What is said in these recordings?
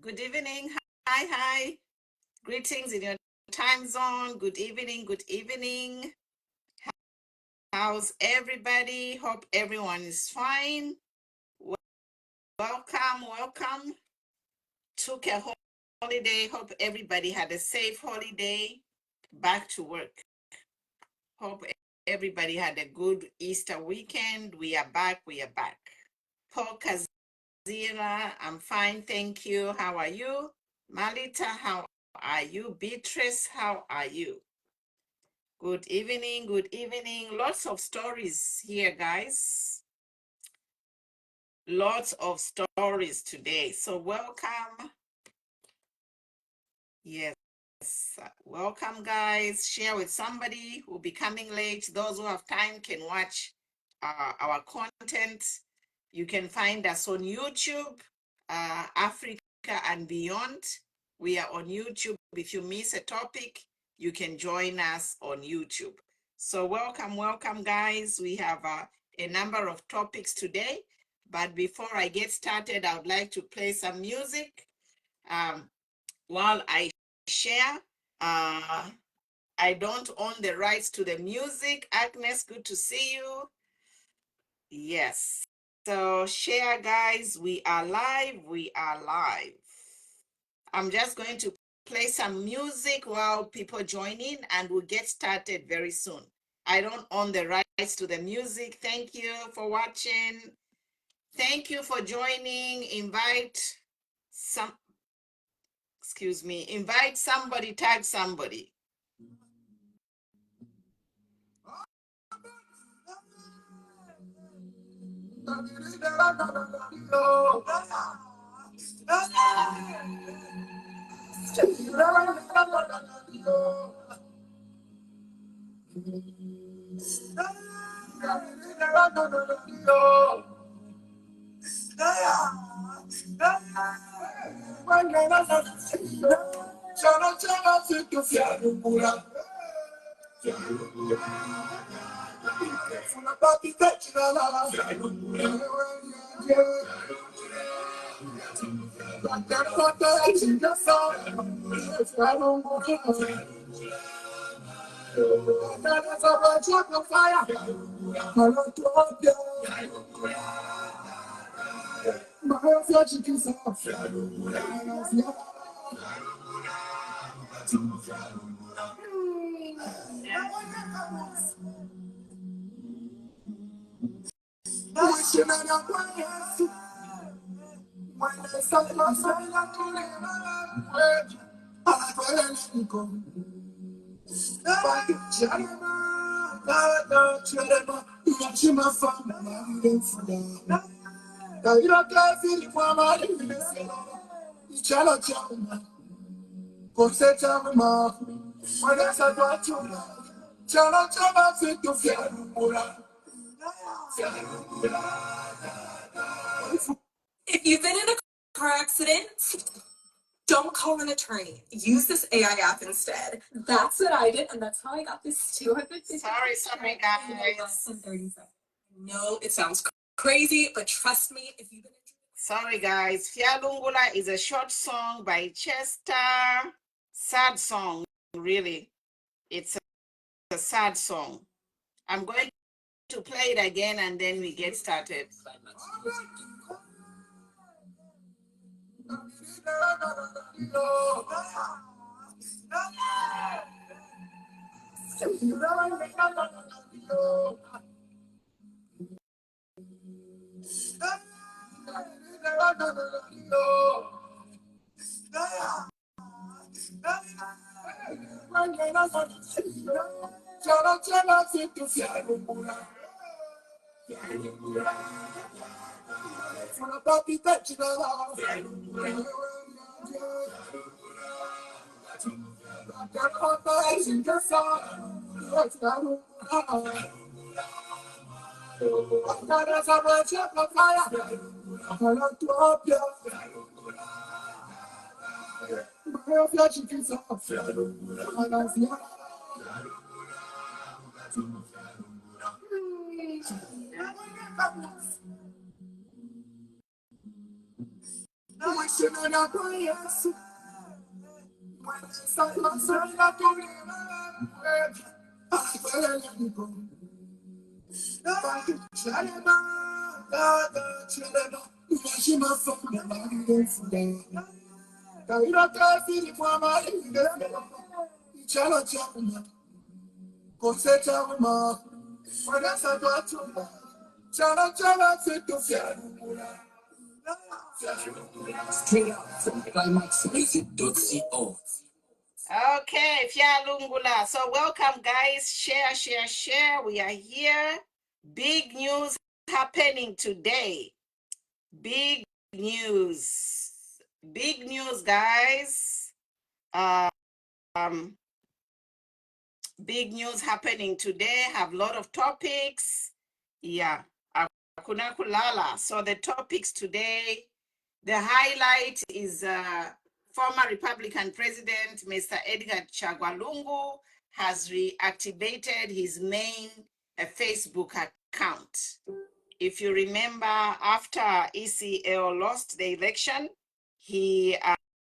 Good evening. Hi. Greetings in your time zone. Good evening. How's everybody? Hope everyone is fine. Welcome. Took a holiday. Hope everybody had a safe holiday. Back to work. Hope everybody had a good Easter weekend. We are back. Paul Kazira, I'm fine. Thank you. How are you? Malita, how are you? Beatrice, how are you? Good evening. Lots of stories here, guys. Lots of stories today. So welcome. Yes. Welcome, guys. Share with somebody who will be coming late. Those who have time can watch our content. You can find us on YouTube, Africa and beyond. We are on YouTube. If you miss a topic, you can join us on YouTube. So welcome, guys. We have a number of topics today. But before I get started, I would like to play some music while I share. I don't own the rights to the music. Agnes, good to see you. Yes. So share, guys. We are live. I'm just going to play some music while people join in, and we'll get started very soon. I don't own the rights to the music. Thank you for watching. Thank you for joining. Invite somebody, tag somebody. If you've been in a car accident, don't call an attorney. Use this AI app instead. That's what I did, and that's how I got this 250. Sorry, guys. Less than 30 seconds. No, it sounds crazy, but trust me, if you've been. Sorry, guys. Fialungula is a short song by Chester. Sad song, really. It's a sad song. I'm going to play it again and then we get started. Okay, Lungula. So welcome, guys. Share, share, share. We are here. Big news happening today. Big news. Big news, guys. Big news happening today. Have a lot of topics. Yeah. Hakuna kulala. So the topics today, the highlight is former Republican President Mr. Edgar Chagwa Lungu has reactivated his main Facebook account. If you remember, after ECL lost the election, he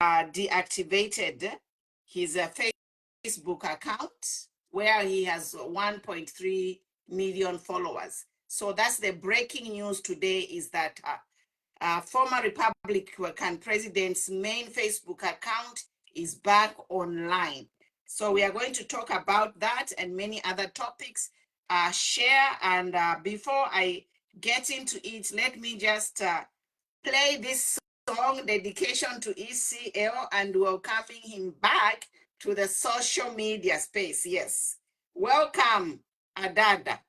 deactivated his Facebook account where he has 1.3 million followers. So that's the breaking news today, is that former Republican president's main Facebook account is back online. So we are going to talk about that and many other topics, share. And before I get into it, let me just play this song, dedication to ECL, and welcoming him back to the social media space. Yes. Welcome, Adada.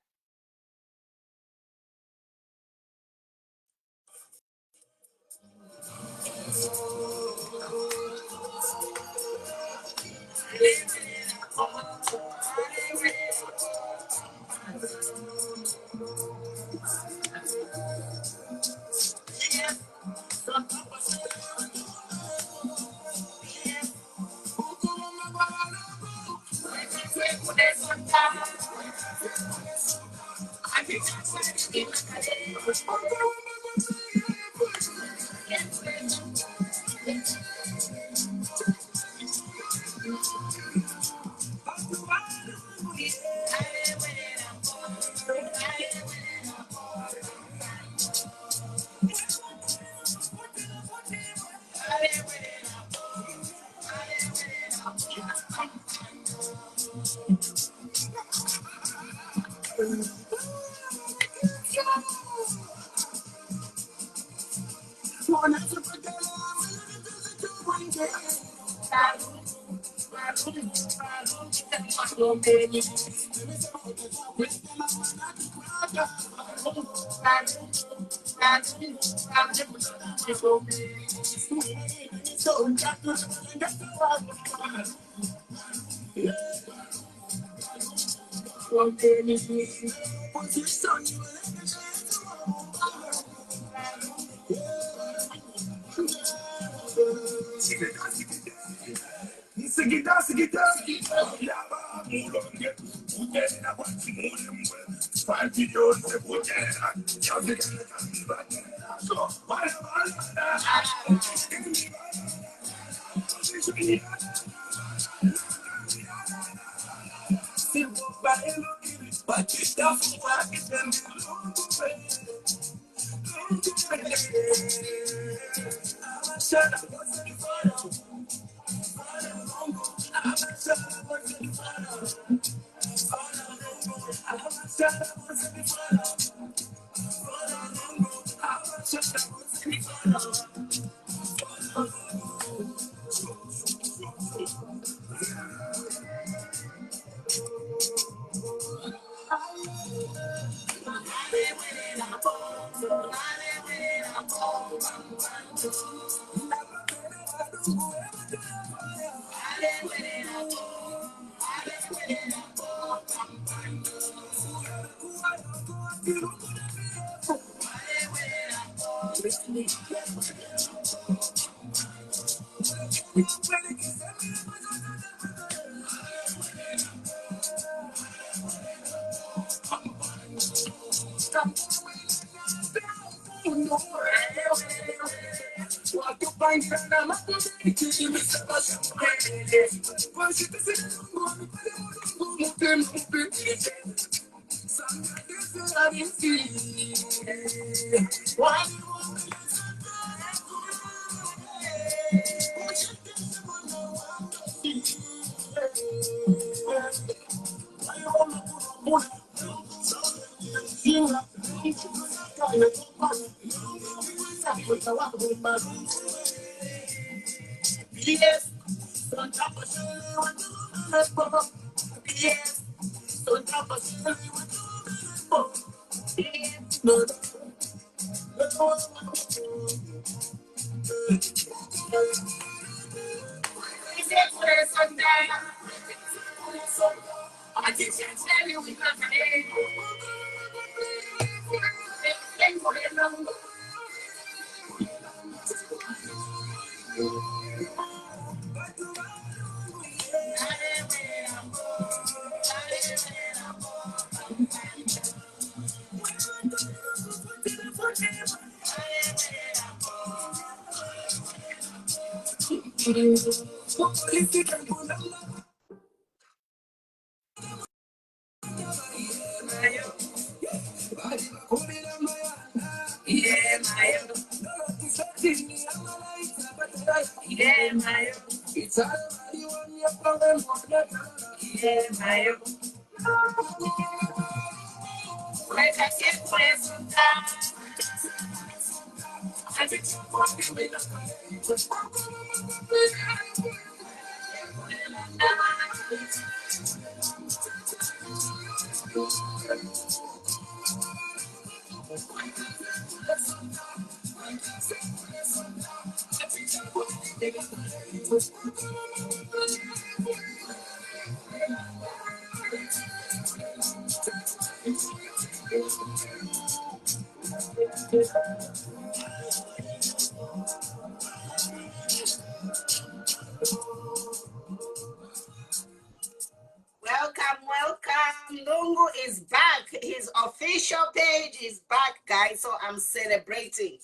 Welcome, welcome. Lungu is back. His official page is back, guys. So I'm celebrating.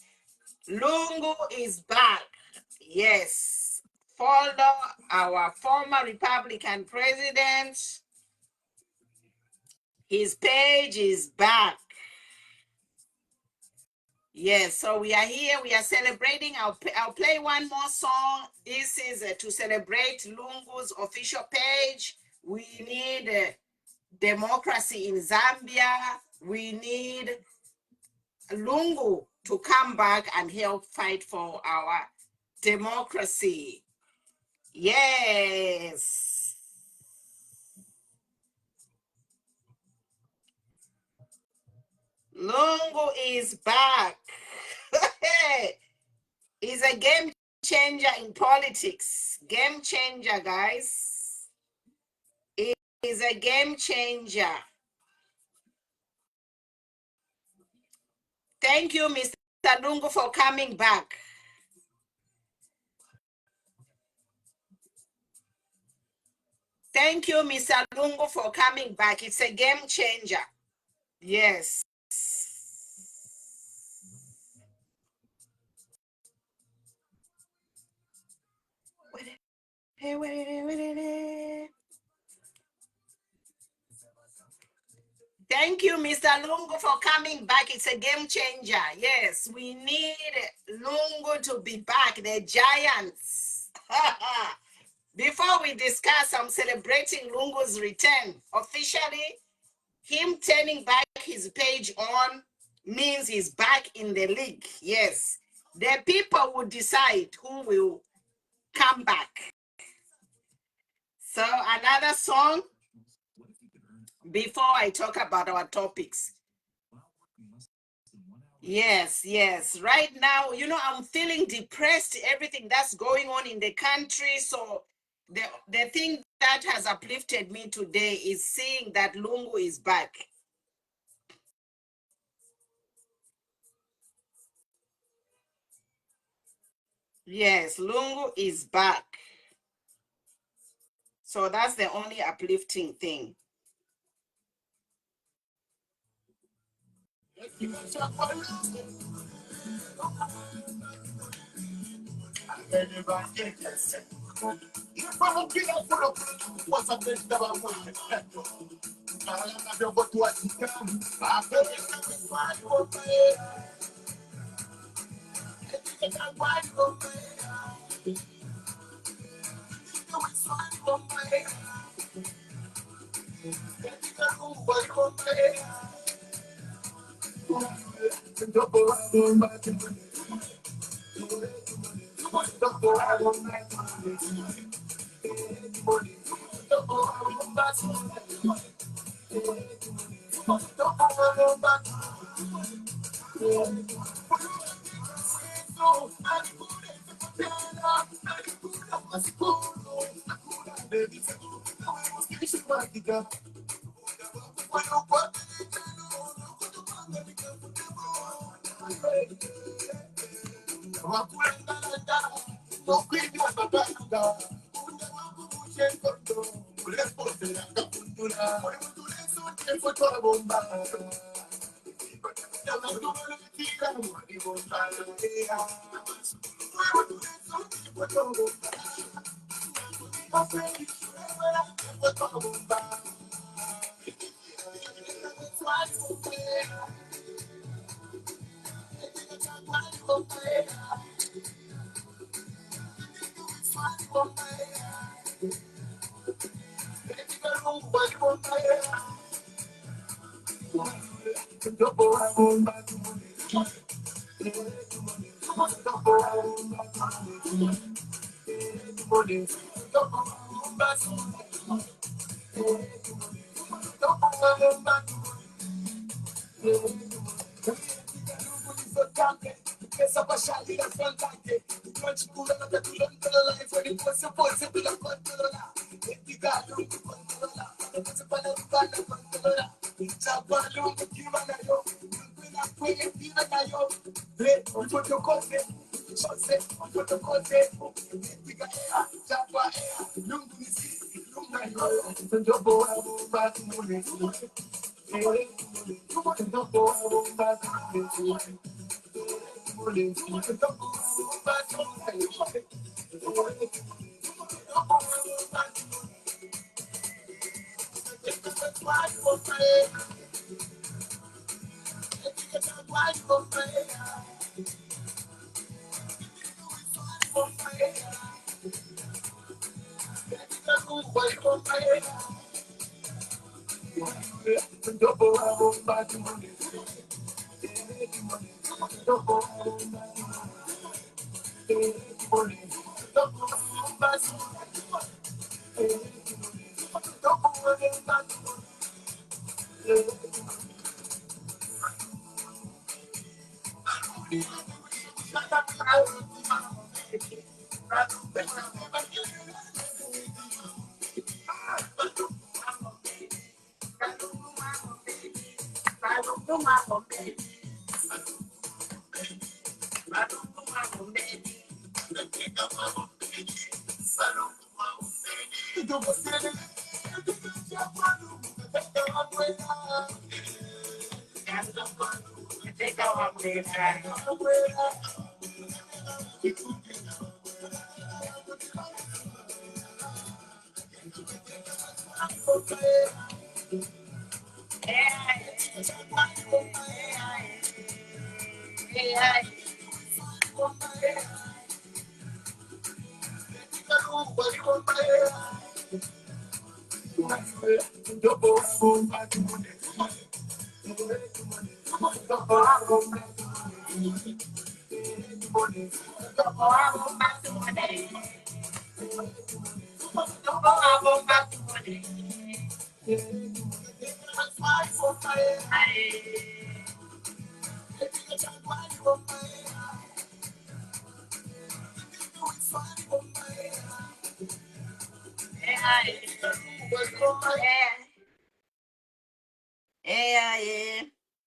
Lungu is back. Yes. Follow our former Republican president. His page is back. Yes, so we are here. We are celebrating. I'll play one more song. This is to celebrate Lungu's official page. We need democracy in Zambia. We need Lungu to come back and help fight for our democracy. Yes. Lungu is back. He's a game changer in politics. Game changer, guys. He is a game changer. Thank you, Mr. Lungu, for coming back. Thank you, Mr. Lungu, for coming back. It's a game changer. Yes. Thank you, Mr. Lungu, for coming back. It's a game changer. Yes, we need Lungu to be back, the giants. Before we discuss, I'm celebrating Lungu's return. Officially, him turning back his page on means he's back in the league. Yes, the people will decide who will come back. So another song before I talk about our topics. Yes, yes. Right now, I'm feeling depressed, everything that's going on in the country. So the thing that has uplifted me today is seeing that Lungu is back. Yes, Lungu is back. So that's the only uplifting thing.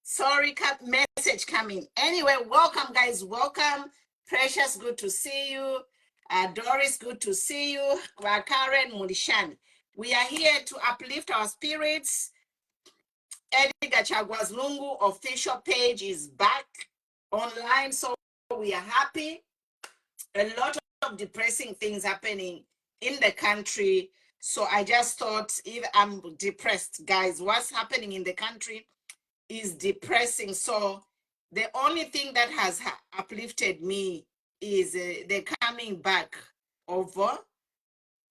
Sorry, message coming. Anyway, welcome, guys. Welcome. Precious, good to see you. Doris, good to see you. Karen Mudishani. We are here to uplift our spirits. Eddie Gachagwa's Lungu official page is back online, so we are happy. A lot of depressing things happening in the country. So I just thought, if I'm depressed, guys, what's happening in the country is depressing. So the only thing that has uplifted me is the coming back of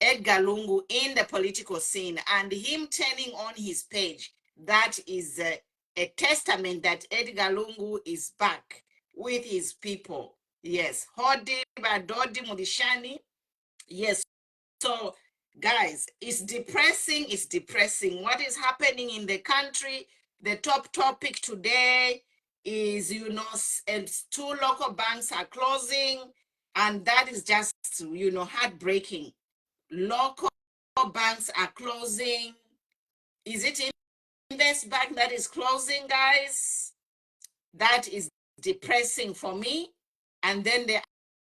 Edgar Lungu in the political scene, and him turning on his page. That is a testament that Edgar Lungu is back with his people. Yes. Hodi Badodi Mudishani. Yes. So, guys, it's depressing. It's depressing. What is happening in the country? The top topic today is, you know, and 2 local banks are closing, and that is just, you know, heartbreaking. Local banks are closing. Is it Invest Bank that is closing, guys? That is depressing for me. And then the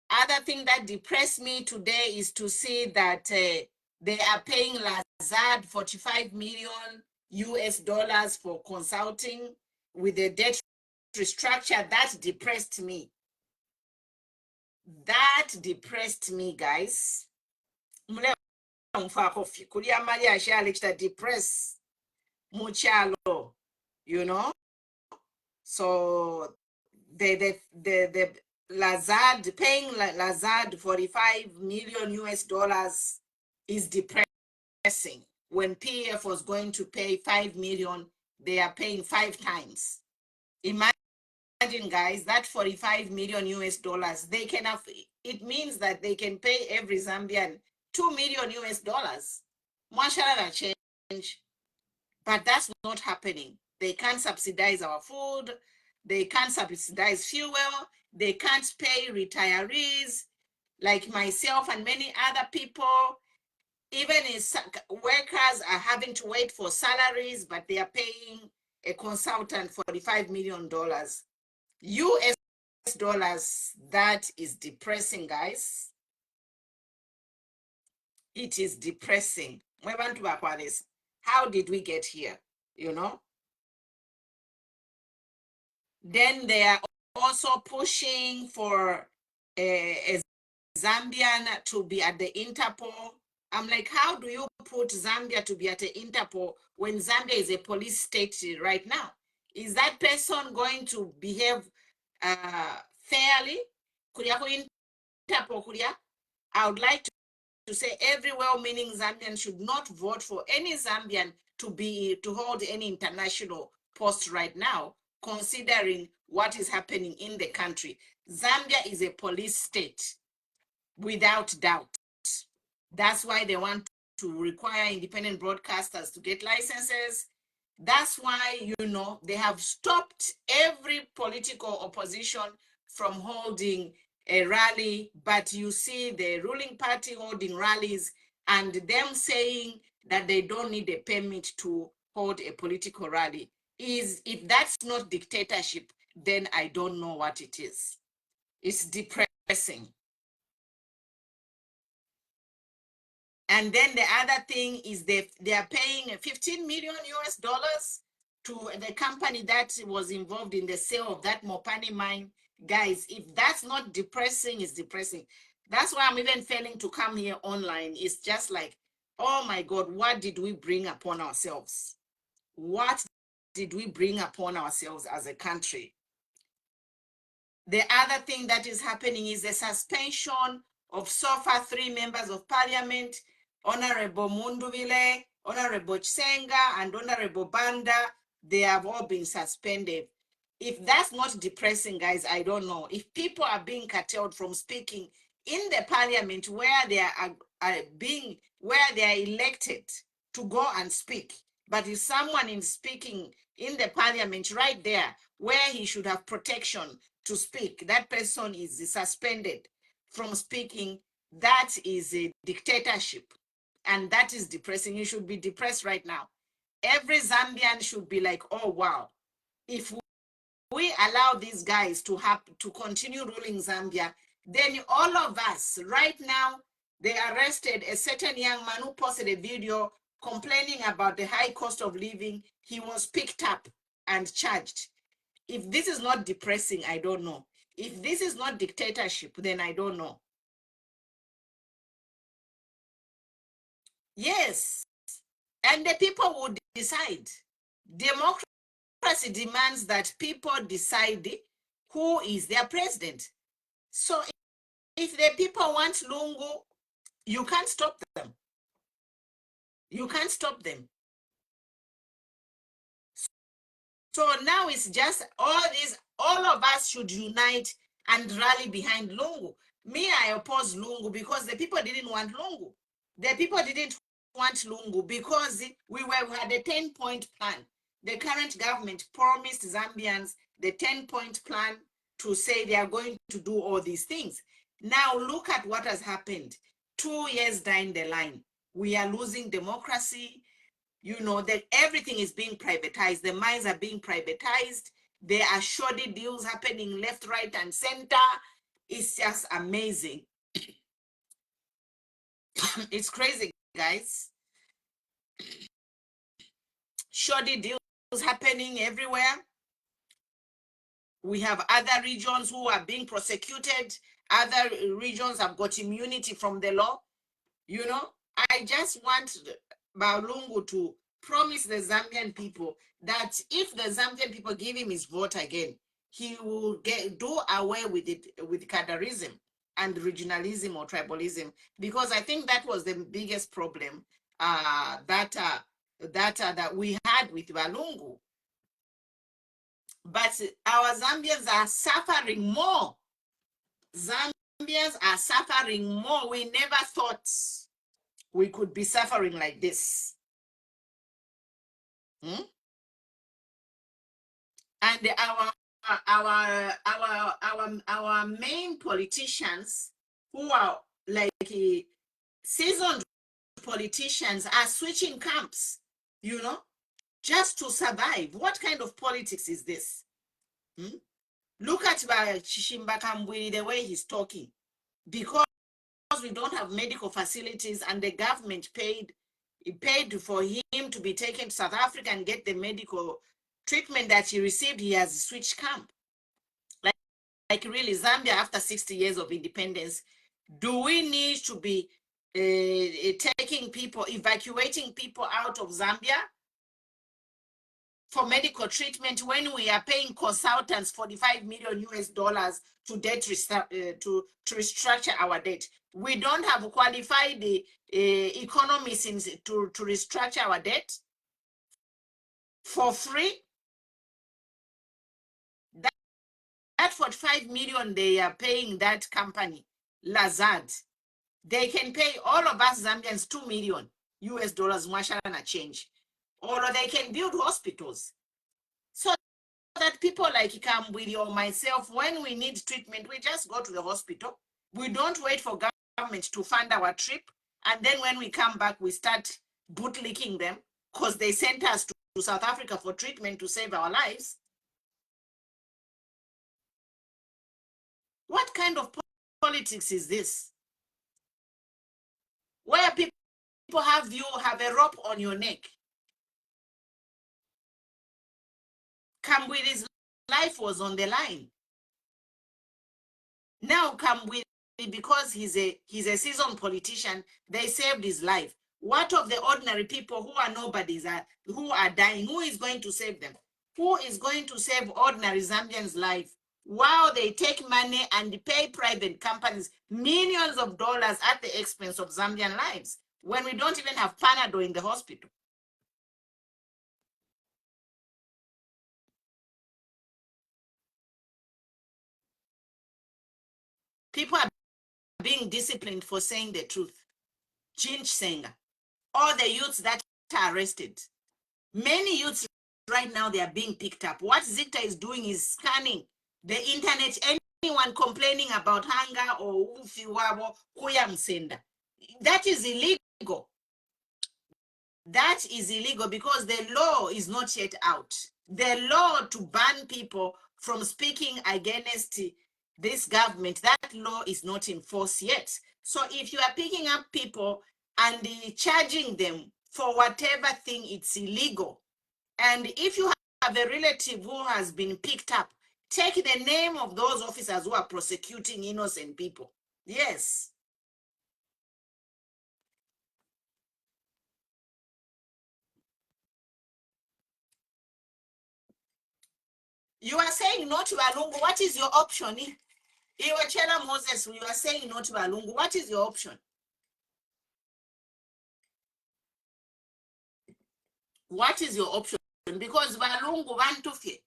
other thing that depressed me today is to see that they are paying Lazard 45 million US dollars for consulting with the debt restructure. That depressed me. That depressed me, guys. Depress muchalo, you know. So the Lazard, paying Lazard 45 million US dollars is depressing. When PF was going to pay 5 million, they are paying 5 times. Imagine, guys, that 45 million US dollars, they can have, it means that they can pay every Zambian 2 million US dollars. Mwasharara change. But that's not happening. They can't subsidize our food. They can't subsidize fuel. They can't pay retirees like myself and many other people. Even workers are having to wait for salaries, but they are paying a consultant $45 million US dollars. That is depressing, guys. It is depressing. How did we get here? You know? Then they are also pushing for a Zambian to be at the Interpol. I'm like, how do you put Zambia to be at the Interpol when Zambia is a police state right now? Is that person going to behave fairly? Interpol, I would like to say every well-meaning Zambian should not vote for any Zambian to hold any international post right now, considering what is happening in the country. Zambia is a police state, without doubt. That's why they want to require independent broadcasters to get licenses. That's why, you know, they have stopped every political opposition from holding a rally, but you see the ruling party holding rallies and them saying that they don't need a permit to hold a political rally. If that's not dictatorship, then I don't know what it is. It's depressing. And then the other thing is they are paying 15 million US dollars to the company that was involved in the sale of that Mopani mine. Guys, if that's not depressing, it's depressing. That's why I'm even failing to come here online. It's just like, oh my God, what did we bring upon ourselves? What did we bring upon ourselves as a country? The other thing that is happening is the suspension of so far 3 members of parliament, Honorable Munduvile, Honorable Chisenga, and Honorable Banda. They have all been suspended. If that's not depressing, guys, I don't know. If people are being curtailed from speaking in the parliament where they where they are elected to go and speak, but if someone is speaking in the parliament right there where he should have protection to speak, that person is suspended from speaking, that is a dictatorship. And that is depressing. You should be depressed right now. Every Zambian should be like, oh, wow. If we allow these guys to continue ruling Zambia, then all of us right now, they arrested a certain young man who posted a video complaining about the high cost of living. He was picked up and charged. If this is not depressing, I don't know. If this is not dictatorship, then I don't know. Yes. And the people would decide. Democracy demands that people decide who is their president. So if the people want Lungu, you can't stop them. You can't stop them. So now it's just all of us should unite and rally behind Lungu. Me, I oppose Lungu because the people didn't want Lungu. The people didn't want Lungu because we had a 10-point plan. The current government promised Zambians the 10-point plan to say they are going to do all these things. Now look at what has happened. 2 years down the line, we are losing democracy. You know, that everything is being privatized. The mines are being privatized. There are shoddy deals happening left, right, and center. It's just amazing. It's crazy, guys. Shoddy deals happening everywhere. We have other regions who are being prosecuted. Other regions have got immunity from the law. You know, I just want Lungu to promise the Zambian people that if the Zambian people give him his vote again, he will do away with it, with cadarism and regionalism or tribalism, because I think that was the biggest problem that we had with Balungu. But our Zambians are suffering more. Zambians are suffering more. We never thought we could be suffering like this. And our main politicians, who are like seasoned politicians, are switching camps, you know, just to survive. What kind of politics is this? Look at Chishimba Cambwili, the way he's talking. Because we don't have medical facilities and the government paid for him to be taken to South Africa and get the medical treatment that he received, he has switched camp. Like really, Zambia, after 60 years of independence, do we need to be taking people, evacuating people out of Zambia for medical treatment when we are paying consultants $45 million to debt to restructure our debt? We don't have qualified economists to restructure our debt for free. That 45 million they are paying that company, Lazard, they can pay all of us Zambians $2 million, Mwashalana change. Or they can build hospitals. So that people like Cambwili or myself, when we need treatment, we just go to the hospital. We don't wait for government to fund our trip. And then when we come back, we start bootlicking them because they sent us to South Africa for treatment to save our lives. What kind of politics is this? Where people have a rope on your neck. Cambwili's life was on the line. Now Cambwili, because he's a seasoned politician, they saved his life. What of the ordinary people who are nobodies, who are dying? Who is going to save them? Who is going to save ordinary Zambians' life while they take money and pay private companies millions of dollars at the expense of Zambian lives when we don't even have Panadol in the hospital? People are being disciplined for saying the truth. Chinch Senga, all the youths that are arrested. Many youths right now, they are being picked up. What Zikta is doing is scanning the internet. Anyone complaining about hunger or ufiwabo, kuyamsenda. That is illegal. That is illegal because the law is not yet out. The law to ban people from speaking against this government, that law is not in force yet. So if you are picking up people and charging them for whatever thing, it's illegal. And if you have a relative who has been picked up, take the name of those officers who are prosecuting innocent people. Yes. You are saying no to Balungu. What is your option? Iwachela Moses, you are saying no to Balungu. What is your option? What is your option? Because Balungu Bantufye.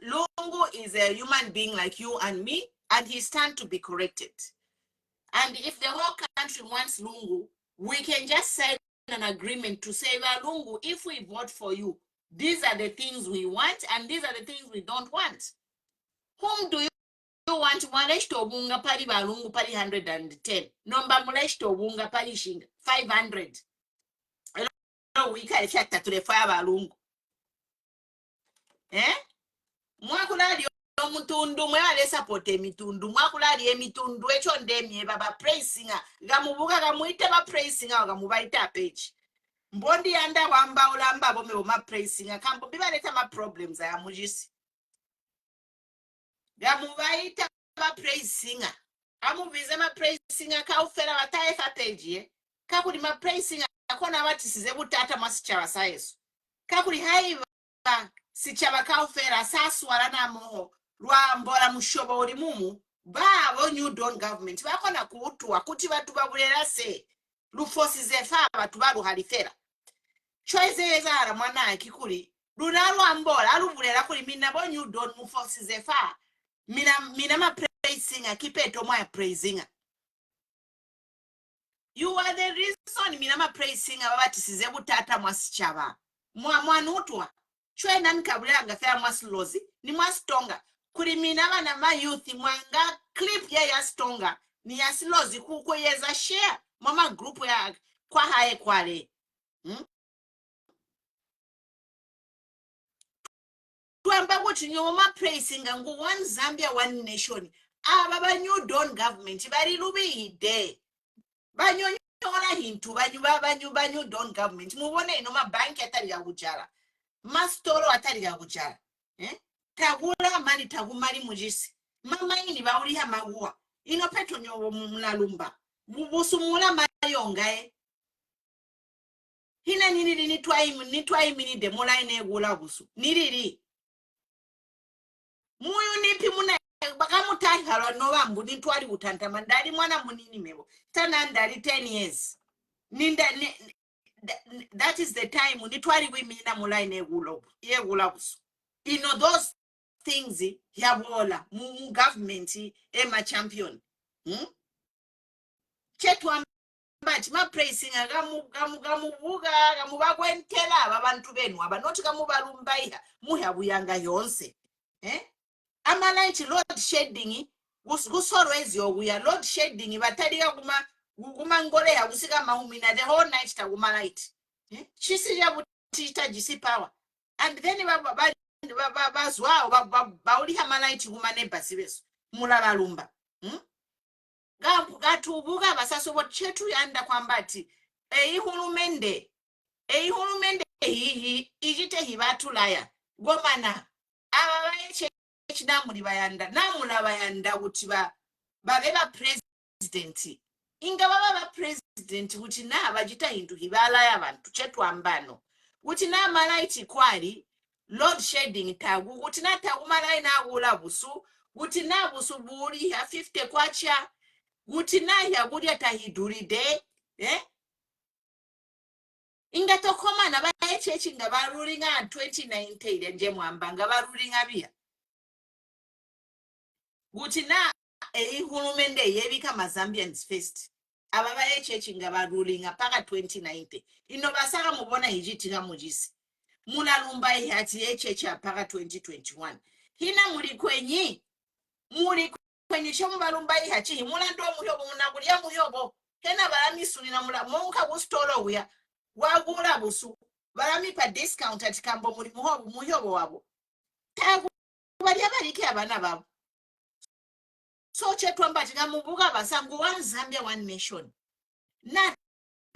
Lungu is a human being like you and me, and he stands to be corrected. And if the whole country wants Lungu, we can just sign an agreement to say, well, Lungu, if we vote for you, these are the things we want, and these are the things we don't want. Whom do you want? Mwaneshto obunga pali Balungu pali 110. Nomba muleshto obunga pali shinga 500. Hello, we can check that to the fire Balungu. Eh? Mwakulali omutundu mwale support emitundu mwakulali emitundu echo ndemye baba praising gamubuga gamuite ba praising gamubaita page mbondi yanda wamba olamba bombe boma praising kambo bibaleta ma problems ya mujisi gamubaita ba praising amubize ma praising ka ufera bataifa page kakuli ma praising akona batisize butata masicha basayeso kakuli haiva sichaba ka ufera saswala na moho lwambola mushobo oli mumu babo new dawn government bakona kuutwa kuti batu babulera se lufosize fa batu baluhalifera choice ezara mwana akikuli lunalwambola alubulera kuli mina bo new dawn mufosize fa mina ma praising akipeto mwa praising you are the reason mina ma praising ababatisize butata mwasichaba mwanutwa chwena nkabulanga fera mwasilozi ni mwasitonga kuli mina bana ma youth mwanga clip ya stonga ni yasilozi kuko yeza share mama group ya kwa hae kwale tuamba kuti nyoma praising ngu one Zambia one nation aba ba new dawn government bali lubide banyonyola hintu banyu new dawn government mubone ino mabanki atali ya kujala mastoro atali ya kujala tagula mali tagumali mujisi mama ini bauliha maguwa ino peto nyobo mulalumba bubusumula mayonga hina nini nitwai mini de molaine egula busu niriri muyu nipi muna bakamutai halwa no bambu nitwali utantama ndali mwana munini mebo tana ndali 10 years that is the time nitwali wimina molaine egula busu those things yabola mu government ema champion chetwa mbati ma praising gamubuga gamubagwentela abantu benu abanoti gamubalumbaiha muhabuyanga yonse amalaiti load shedding gusoro ezyoguya load shedding bataliga kuma ngole ya kusika maumina the whole night tagumalaiti chisi ya butita jisi power and then bazwao bauliha malaiti kumaneba sibeso mulabalumba gatubuga basasobo chetu yanda kwambati ihulumende hihi ijite hibatulaya gomana ababaye chinamuli bayanda namula bayanda kuti babe ba president inga baba ba president kuti na bajita hintu hibalaya abantu chetu ambano kuti na malaiti kwali load shedding tagu kuti na tagu malai na gula busu kuti na busu buri ya 50 kwacha kuti na ya guri atahiduride inga tokoma na ba chechi nga barulinga 2019 nje mwambanga barulinga bia kuti na ihulumende yebika mazambians first ababa chechi nga barulinga paka 2019 ino basaka mubona hijitinga mujisi mulalumba ihati chechi paka 2021 hina muri kwenye chomu balumba ihachi mulando muyobo munagulia muyobo kena balamisunina mula monka gustolo uya wagula busu balami pa discount ati kambo muri muyobo wabo tagu bali abalike abana babo so chetwamba tingamubuga basangu one Zambia one nation na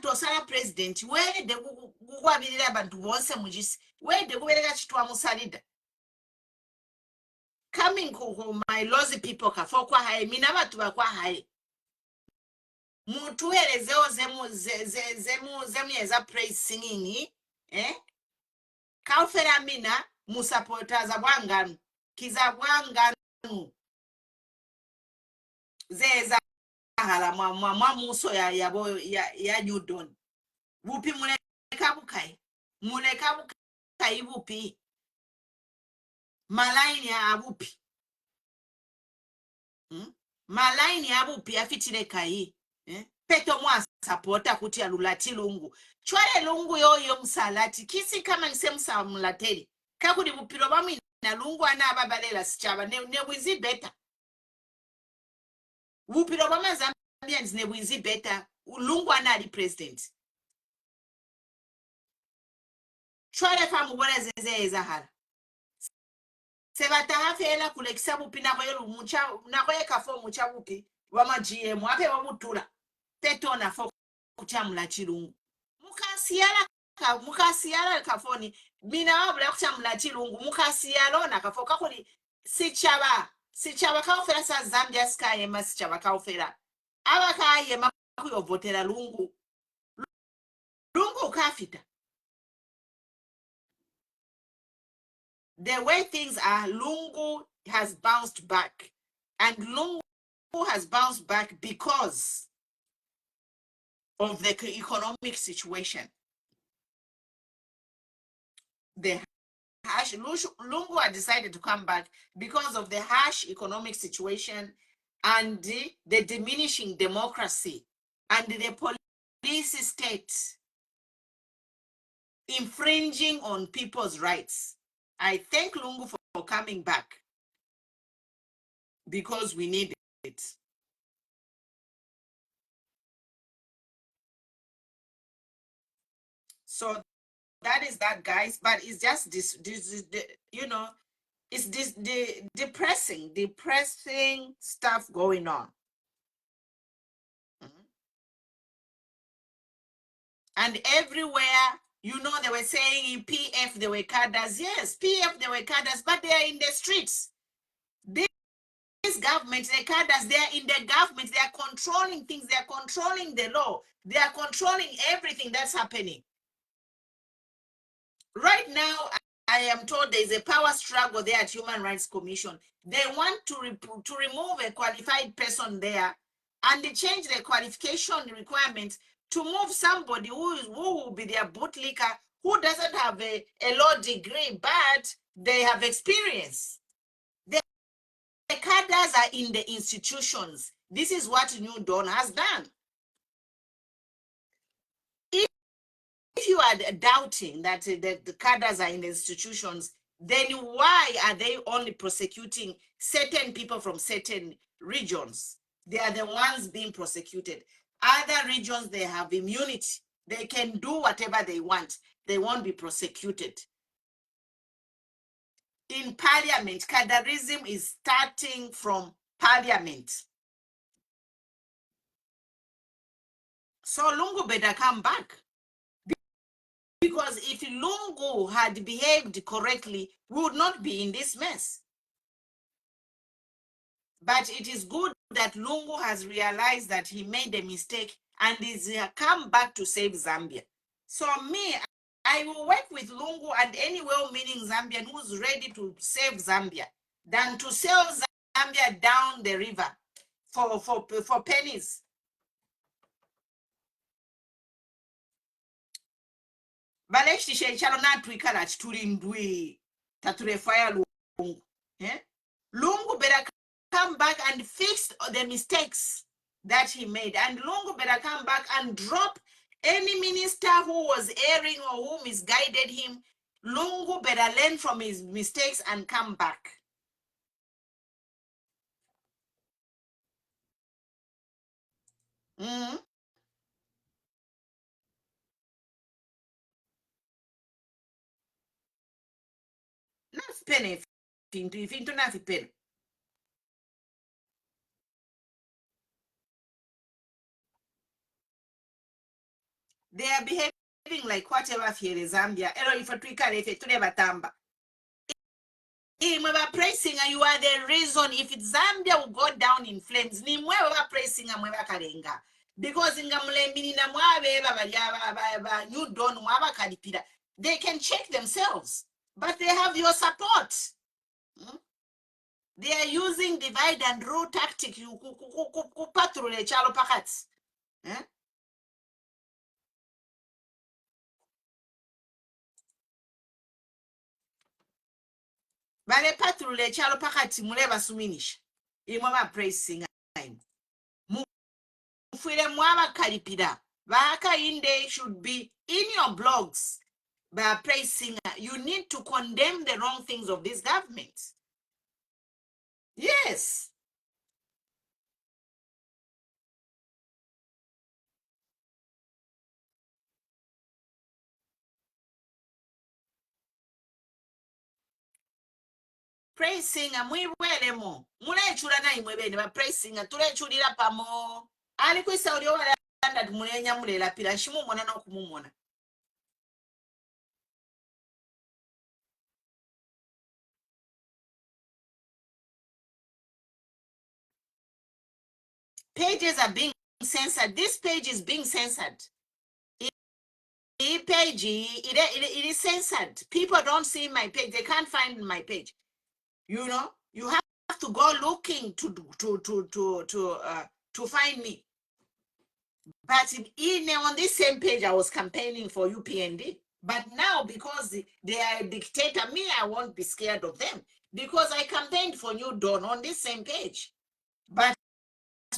tosala president wede kukwabirira abantu bose mujisi wede kubereka chitwa musalida coming my lousy people kafokwa hae mina batu bakwa hae mutuelezeo zemu yeza praise singing kaufera mina musupporters abwanganu kizabwanganu zeza hala mwamuso ya Newton bupi muleka bukai bupi malaini ya bupi malaini ya bupi afitile kai peto mwa sapota kuti alulati lungu chwale lungu yoyo msalati kisi kama nse msamulateli kakuli bupiro bamwi na lungu ana ababalela sichaba ne wizi beta bupiro bama Zambians ne wizi beta lungu ana ali president chwale famu bora zeze hala sebata hafela kulekisa bupi nakoyelu mucha nakoye kafo mucha bupi wama GM ape wabutula peto na fo kuchamula chilungu mukasiyala kafoni mina wabula kuchamula chilungu mukasiyalo na kafo kakuli sichaba kaufera sa Zambia sikayema sichaba kaufera abakayema kuyovotera lungu kafita. The way things are, Lungu has bounced back. And Lungu has bounced back because of the economic situation. The harsh Lungu had decided to come back because of the harsh economic situation and the diminishing democracy and the police state infringing on people's rights. I thank Lungu for coming back because we need it. So that is that, guys. But it's just this you know, it's the depressing stuff going on. And everywhere, you know, they were saying in PF they were cadres. Yes, PF they were cadres, but they are in the streets. This government, the cadres, they are in the government. They are controlling things. They are controlling the law. They are controlling everything that's happening. Right now, I am told there is a power struggle there at Human Rights Commission. They want to remove a qualified person there and they change the qualification requirements to move somebody who will be their bootlicker, who doesn't have a law degree, but they have experience. The cadres are in the institutions. This is what New Dawn has done. If you are doubting that the cadres are in the institutions, then why are they only prosecuting certain people from certain regions? They are the ones being prosecuted. Other regions, they have immunity. They can do whatever they want. They won't be prosecuted. In parliament, cadreism is starting from parliament. So Lungu better come back. Because if Lungu had behaved correctly, we would not be in this mess. But it is good that Lungu has realized that he made a mistake and is come back to save Zambia. So me, I will work with Lungu and any well-meaning Zambian who's ready to save Zambia than to sell Zambia down the river for pennies. Baleshti shechalo na tuikala chitulindwi taturefaya Lungu. Lungu better come back and fix the mistakes that he made. And Lungu better come back and drop any minister who was erring or who misguided him. Lungu better learn from his mistakes and come back. Nasipene fintu nasipene. They are behaving like whatever fiere Zambia. Ero ifatuika lefe tuleba tamba. Mweba pressing and you are the reason if Zambia will go down in flames. Ni mweba pressing and mweba karenga. Because inga mlemini na mwaba New Dawn mwaba kalipira. They can check themselves. But they have your support. They are using divide and rule tactic. You patrol chalo pakats. Bale patrol chalo pakati muleba suminisha. Imama praise singer. Mufile mwaba kalipida. Baka inde should be in your blogs. By praise singer. You need to condemn the wrong things of this government. Yes. Praise singer, mwibwele mo. Mulechula na imwebeni ba praise singer. Tulechulira pamo. Ali kwisa ulio wala anda mulenya mulela pila shimu mwana na kumumona. Pages are being censored. This page is being censored. Page, it is censored. People don't see my page. They can't find my page. You know, you have to go looking to find me. But on this same page, I was campaigning for UPND. But now, because they are a dictator, me, I won't be scared of them. Because I campaigned for New Dawn on this same page. But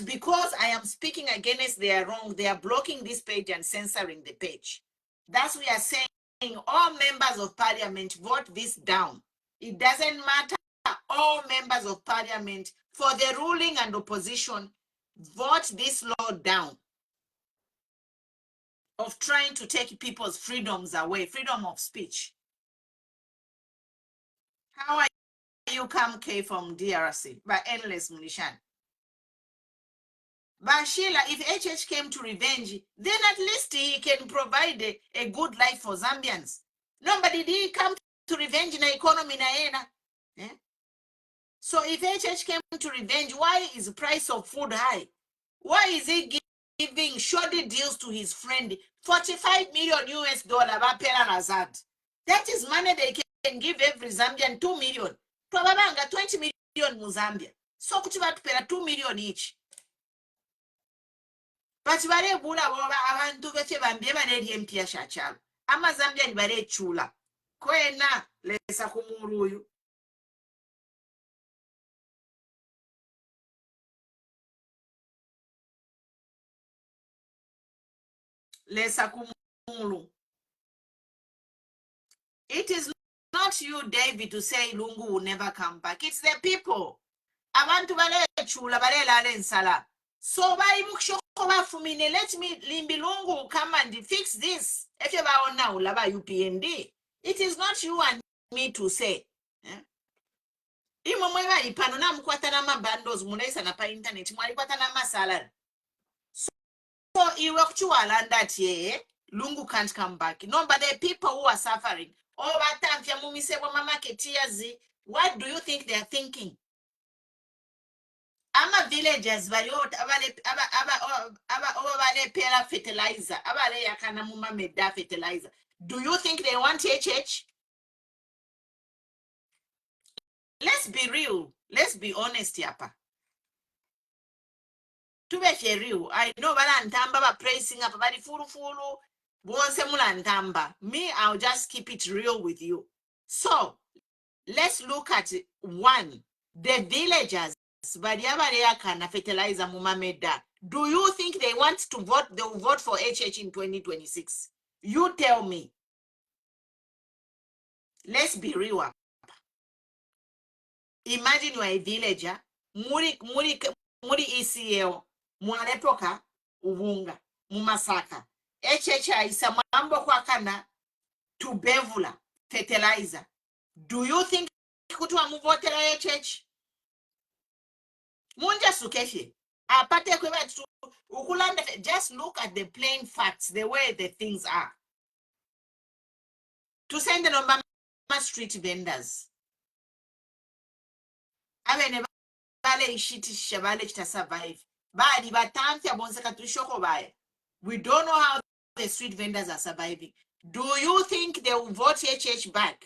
because I am speaking against their wrong, they are blocking this page and censoring the page. That's we are saying all members of parliament vote this down. It doesn't matter. All members of parliament for the ruling and opposition vote this law down of trying to take people's freedoms away, freedom of speech. How are you come K from DRC? By Endless Munition. But Sheila, if HH came to revenge, then at least he can provide a good life for Zambians. Nobody did come to revenge in the economy. Yeah? So if HH came to revenge, why is the price of food high? Why is he giving shoddy deals to his friend? 45 million US dollar. That is money they can give every Zambian 2 million. Probably 20 million in Zambia. So pay 2 million each. But bare bula abantu beche bambye bareri empia shachalo. Ama Zambia ni bare chula. Kwena lesa kumuruyu. Lesa kumuru. It is not you, David, to say Lungu will never come back. It's the people. Abantu bare chula bare lale nsala. So by Mukshokoma let me Limbi Lungu come and fix this. If you are now laba UPND. It is not you and me to say. Imo mwewa ipano na mkwata na mabandos munesa na pa internet mwali kwata na masalary. So iwe kuchuala that ye Lungu can't come back. No, but the people who are suffering. Oh, batamfya mumise wa mama ketiazi. What do you think they are thinking? Ama villagers valiot abale pera fertilizer. Abale yakana muma meda fertilizer. Do you think they want HH? Let's be real. Let's be honest, yapa. To be real, I know Balantamba ba praising up about fulu. Me, I'll just keep it real with you. So let's look at one. The villagers, fertilizer mumameda. Do you think they want to vote? They will vote for HH in 2026. You tell me. Let's be real. Imagine you are a villager, muri ECL, mwanepoka, ubunga, mumasaka. HH isa mambo kwa kana to bevula, fertilizer. Do you think kutwa muvotera HH? Munja sukeshi. Apate kweba ukulanda, just look at the plain facts, the way the things are. To send the number street vendors. Abene bale ishitisha bale chita survive. Bali batamfya bonseka tushoko bae. We don't know how the street vendors are surviving. Do you think they will vote HH back?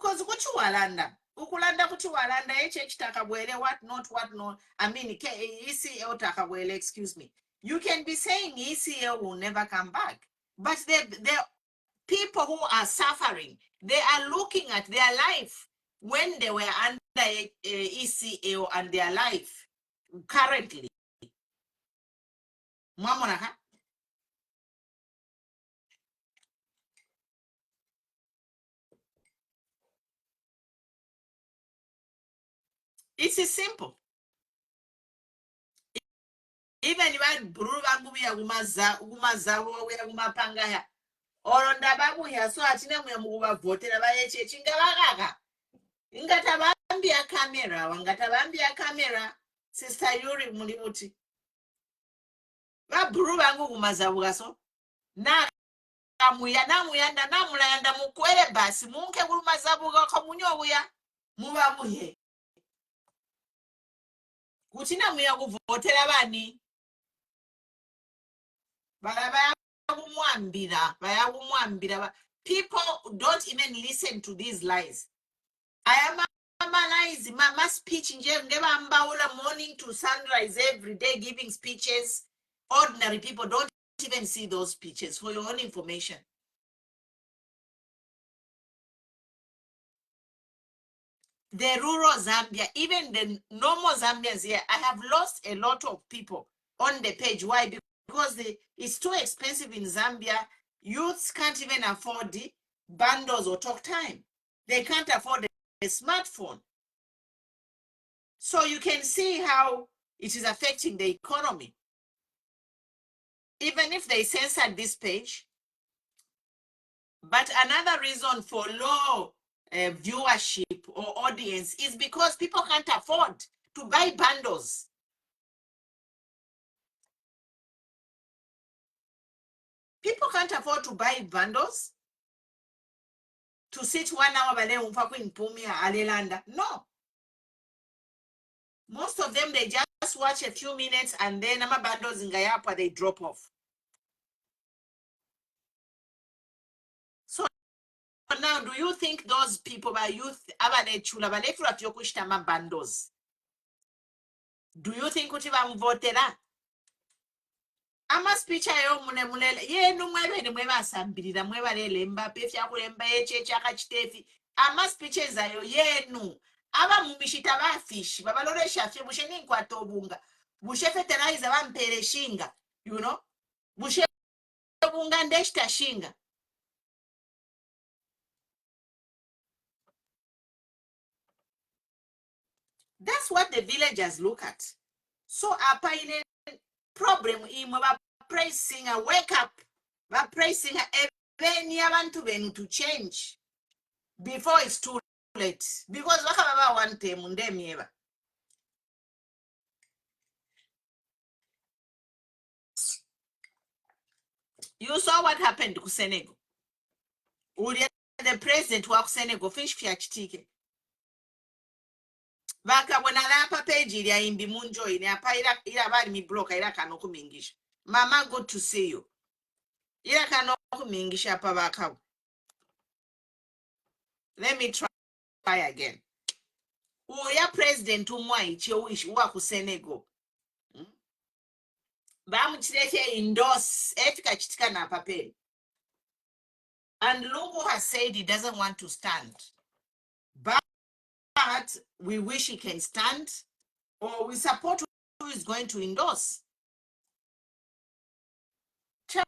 because kuchi walanda ukulanda kuchi walanda HH takabwele what not I mean ECL takabwele, excuse me. You can be saying ECL will never come back, but the people who are suffering, they are looking at their life when they were under ECL and their life currently. Mwamonaka? It's simple. Even if I brew babuya umazavo we umapanga ya or ndababu ya so atina muyamuba votera ba HH ngabakaka ingatabambia camera wangatabambia camera sister Yuri mulimuti ba brew bangu umazavo gaso na namuyanda namulayanda mukwere basi munke bulumazavo ga komunyobuya mubabuye kutina muya kuvotera bani people don't even listen to these lies. I am analyzing my speech in morning to sunrise every day giving speeches. Ordinary people don't even see those speeches. For your own information. The rural Zambia, even the normal Zambians here, I have lost a lot of people on the page. Why? Because it's too expensive in Zambia. Youths can't even afford the bundles or talk time. They can't afford a smartphone. So you can see how it is affecting the economy. Even if they censored this page. But another reason for low viewership or audience is because people can't afford to buy bundles. People can't afford to buy bundles to sit 1 hour alelanda. No. Most of them, they just watch a few minutes and then bundles in Gayapa, they drop off. So now, do you think those people by youth bundles? Do you think votera? Ama speech ayo mulemulele yenu mwebene mwebasambirira mwebalele Mbappe fyakulemba echechaka chitefi ama speeches ayo yenu aba mumishita bafishi babalolesha fye bushe ninkwata obunga bushe fertilizer bampere shinga, you know, bushe obunga ndeshita shinga. That's what the villagers look at. So apa ile problem imwe ba praise singer, wake up, ba praise singer ebeni abantu benu to change before it's too late, because wakababa one time undemieba. You saw what happened to Senegal. The president wa Senegal fish fyachitike bakabona lapa page ili imbi munjo ini apa ila bali mi block ila kano kumingisha. Mama, good to see you. Ila kano kumingisha apa bakabu. Let me try again. Uya president umwai chewish wa ku Senegal. Bamuchileke endorse efika chitika na papel. And Lungu has said he doesn't want to stand. But we wish he can stand, or we support who is going to endorse. But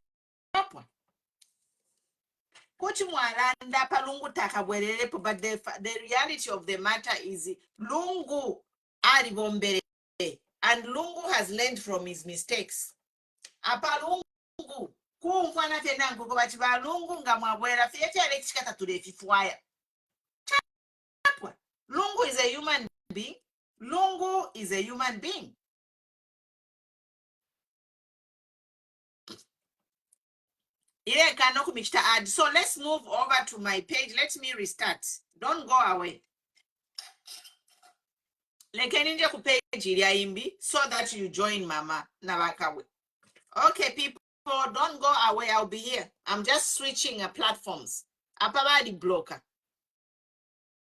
the reality of the matter is Lungu alibombere, and Lungu has learned from his mistakes. Apa Lungu kumfana tena nguko bachiba Lungu ngamwabwera fiete alexikata tudefifwaya. Lungu is a human being. Lungu is a human being. So let's move over to my page. Let me restart. Don't go away. So that you join Mama Nabakawe. Okay, people, don't go away. I'll be here. I'm just switching platforms. Apabadi blocker.